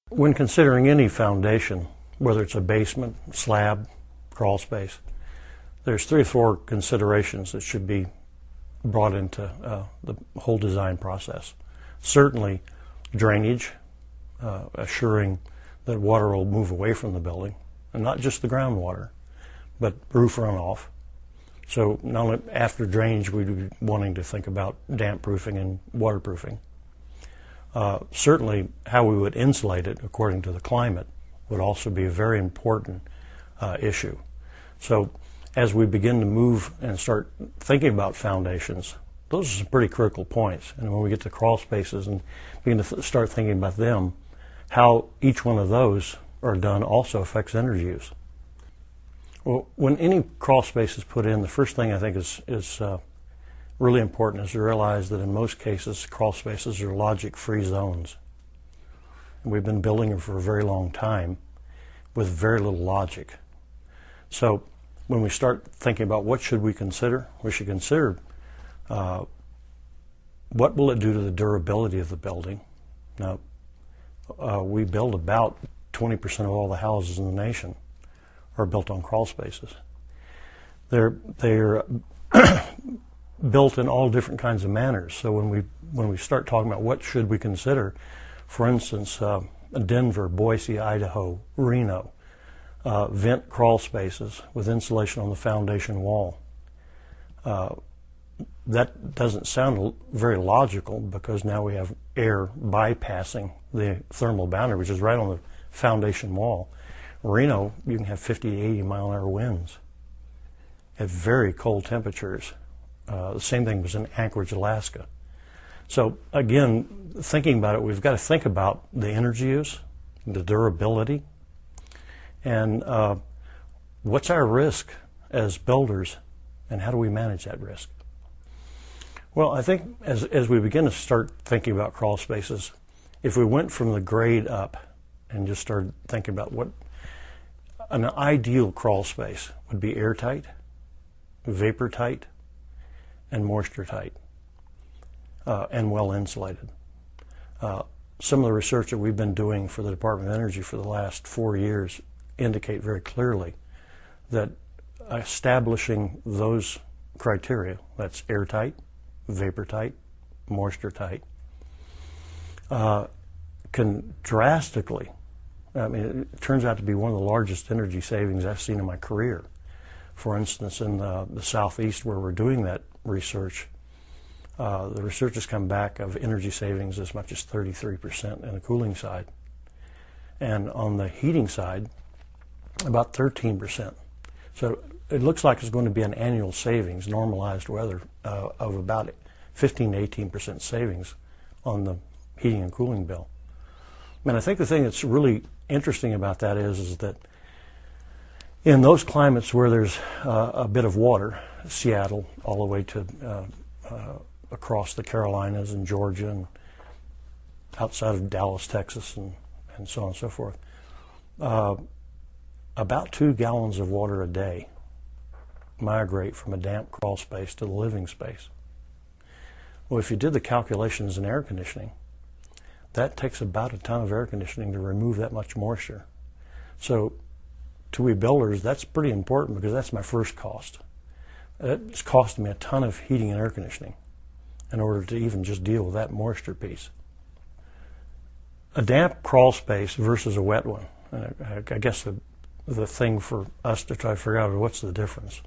When considering any foundation, whether it's a basement, slab, crawl space, there's 3 or 4 considerations that should be brought into the whole design process. Certainly drainage, assuring that water will move away from the building, and not just the groundwater, but roof runoff. So not only after drainage, we'd be wanting to think about damp proofing and waterproofing. Certainly how we would insulate it according to the climate would also be a very important issue. So as we begin to move and start thinking about foundations, those are some pretty critical points. And when we get to crawl spaces and begin to start thinking about them, how each one of those are done also affects energy use. Well, when any crawl space is put in, the first thing I think is really important is to realize that in most cases, crawl spaces are logic-free zones. And we've been building them for a very long time with very little logic. So when we start thinking about what should we consider, we should consider what will it do to the durability of the building. Now, we build about 20% of all the houses in the nation are built on crawl spaces. They're built in all different kinds of manners. So when we start talking about what should we consider, for instance, Denver, Boise, Idaho, Reno, vent crawl spaces with insulation on the foundation wall. That doesn't sound very logical because now we have air bypassing the thermal boundary, which is right on the foundation wall. Reno, you can have 50 to 80 mile-an-hour winds at very cold temperatures. The same thing was in Anchorage, Alaska. So again, thinking about it, we've got to think about the energy use, the durability, and what's our risk as builders, and how do we manage that risk? Well, I think as we begin to start thinking about crawl spaces, if we went from the grade up and just started thinking about what an ideal crawl space would be: airtight, vapor tight, and moisture tight, and well insulated. Some of the research that we've been doing for the Department of Energy for the last 4 years indicate very clearly that establishing those criteria, that's airtight, vapor tight, moisture tight, can drastically, I mean, it turns out to be one of the largest energy savings I've seen in my career. For instance, in the southeast where we're doing that research, the research has come back of energy savings as much as 33% in the cooling side. And on the heating side, about 13%. So it looks like it's going to be an annual savings, normalized weather, of about 15 to 18% savings on the heating and cooling bill. And I think the thing that's really interesting about that is that in those climates where there's a bit of water, Seattle all the way to across the Carolinas and Georgia and outside of Dallas, Texas, and so on and so forth, about 2 gallons of water a day migrate from a damp crawl space to the living space. Well, if you did the calculations in air conditioning, that takes about a ton of air conditioning to remove that much moisture. So to we builders, that's pretty important because that's my first cost. It's costing me a ton of heating and air conditioning in order to even just deal with that moisture piece. A damp crawl space versus a wet one. I guess the thing for us to try to figure out is what's the difference.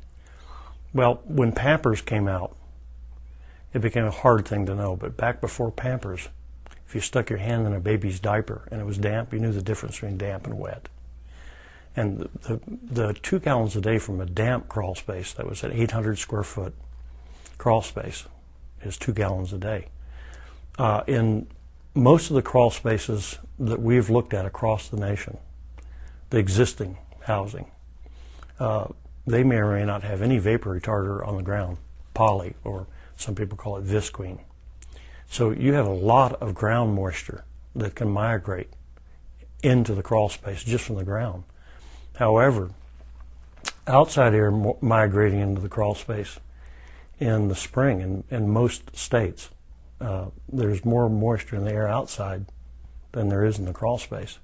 Well, when Pampers came out, it became a hard thing to know. But back before Pampers, if you stuck your hand in a baby's diaper and it was damp, you knew the difference between damp and wet. And the 2 gallons a day from a damp crawl space, that was an 800 square foot crawl space, is 2 gallons a day. In most of the crawl spaces that we've looked at across the nation, the existing housing, they may or may not have any vapor retarder on the ground, poly, or some people call it visqueen. So you have a lot of ground moisture that can migrate into the crawl space just from the ground. However, outside air migrating into the crawl space in the spring in most states, there's more moisture in the air outside than there is in the crawl space.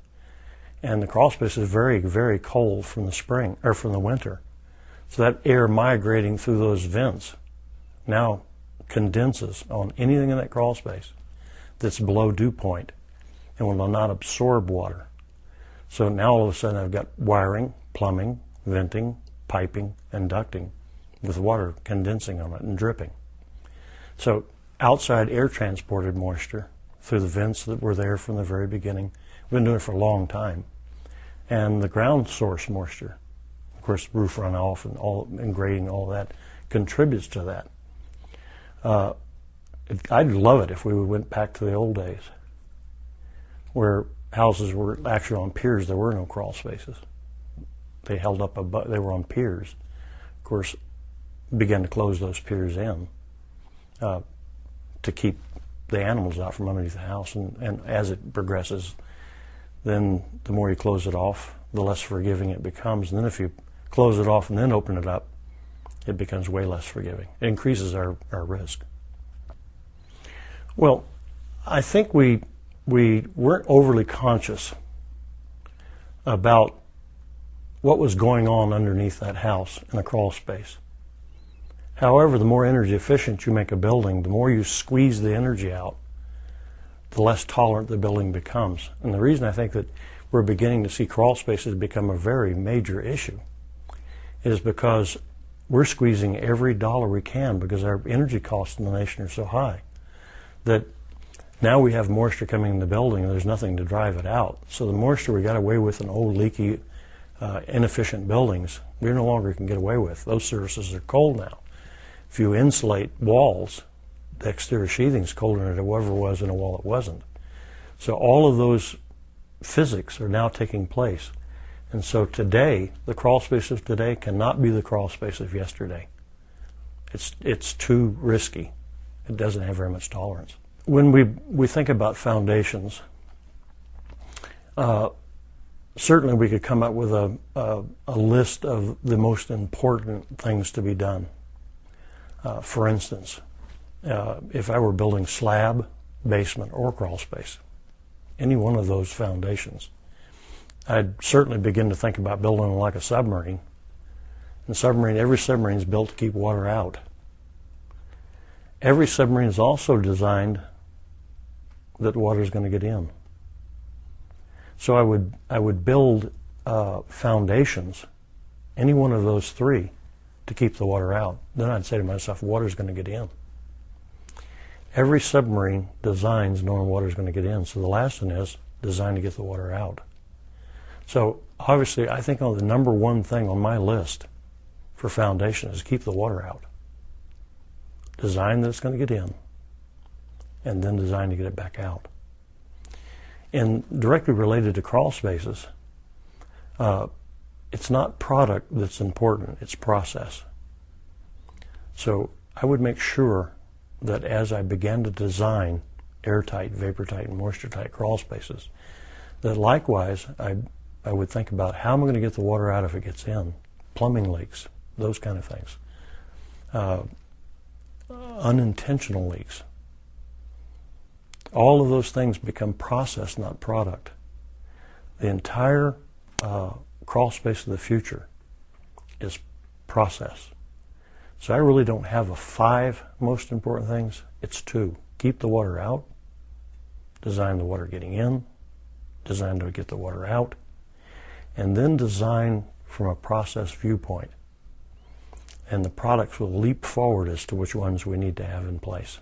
And the crawl space is very, very cold from the spring or from the winter. So that air migrating through those vents now condenses on anything in that crawl space that's below dew point and will not absorb water. So now all of a sudden I've got wiring, plumbing, venting, piping, and ducting with water condensing on it and dripping. So outside air transported moisture through the vents that were there from the very beginning. We've been doing it for a long time. And the ground source moisture, of course, roof runoff and grading, all that contributes to that. I'd love it if we went back to the old days where houses were actually on piers. There were no crawl spaces. They held up above, they were on piers. Of course, began to close those piers in to keep the animals out from underneath the house. And as it progresses, then the more you close it off, the less forgiving it becomes. And then if you close it off and then open it up, it becomes way less forgiving. It increases our risk. Well, I think we weren't overly conscious about what was going on underneath that house in a crawl space. However, the more energy efficient you make a building, the more you squeeze the energy out, the less tolerant the building becomes. And the reason I think that we're beginning to see crawl spaces become a very major issue is because we're squeezing every dollar we can because our energy costs in the nation are so high that now we have moisture coming in the building and there's nothing to drive it out. So the moisture we got away with in old leaky, inefficient buildings, we no longer can get away with. Those surfaces are cold now. If you insulate walls, the exterior sheathing is colder than it ever was in a wall that wasn't. So all of those physics are now taking place. And so today, the crawl space of today cannot be the crawl space of yesterday. It's too risky. It doesn't have very much tolerance. When we think about foundations, certainly we could come up with a list of the most important things to be done. For instance, if I were building slab, basement, or crawl space, any one of those foundations, I'd certainly begin to think about building like a submarine. And every submarine is built to keep water out. Every submarine is also designed that water is going to get in. So I would build foundations, any one of those three, to keep the water out. Then I'd say to myself, water is going to get in. Every submarine designs knowing water is going to get in. So the last one is designed to get the water out. So obviously, I think the number one thing on my list for foundation is keep the water out. Design that it's going to get in, and then design to get it back out. And directly related to crawl spaces, it's not product that's important, it's process. So I would make sure that as I began to design airtight, vapor-tight, and moisture-tight crawl spaces, that likewise I would think about how am I going to get the water out if it gets in, plumbing leaks, those kind of things, unintentional leaks. All of those things become process, not product. The entire crawl space of the future is process. So I really don't have a 5 most important things. It's 2. Keep the water out, design the water getting in, design to get the water out, and then design from a process viewpoint. And the products will leap forward as to which ones we need to have in place.